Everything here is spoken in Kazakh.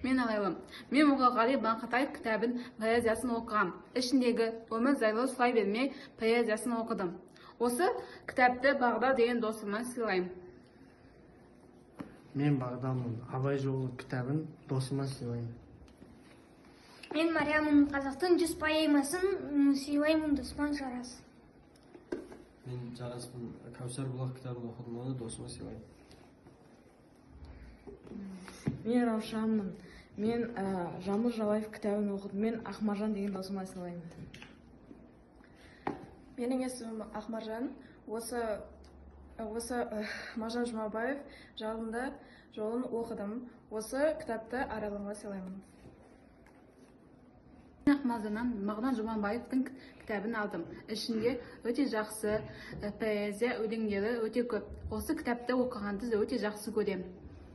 Мен Ағайлым. Мен Мұқағали Маңқатай кітабын поэзиясын оқығам. Ішіндегі өмір жайлы сұрай бермей поэзиясын оқыдым. Осы кітапты Бағда деген досыма сыйлаймын. Мен Бағдамын. Абай жолы кітабын досыма сыйлаймын. Мен Мариямын. Қазақтың 100 поэмасын сыйлаймын досыма Жарас. Мен Жараспын. Кәусар бұлақ кітабын оқыдым, оны досыма сыйлаймын. Мен Раушанмын. Мен Жамыл Жалаев кітабын оқыдым. Мен Ақмаржан деген досыма сыйлаймын. Менің есімім Ақмаржан. Осы Мағжан Жұмабаев жолында жолын оқыдым. Осы кітапты аралымға сыйлаймын. Мен Ақмаржаннан Мағжан Жұмабаевтың кітабын алдым. Ішінде өте жақсы поэзия өлеңдері өте көп. Осы кітапты оқығанды өте жақсы көремін.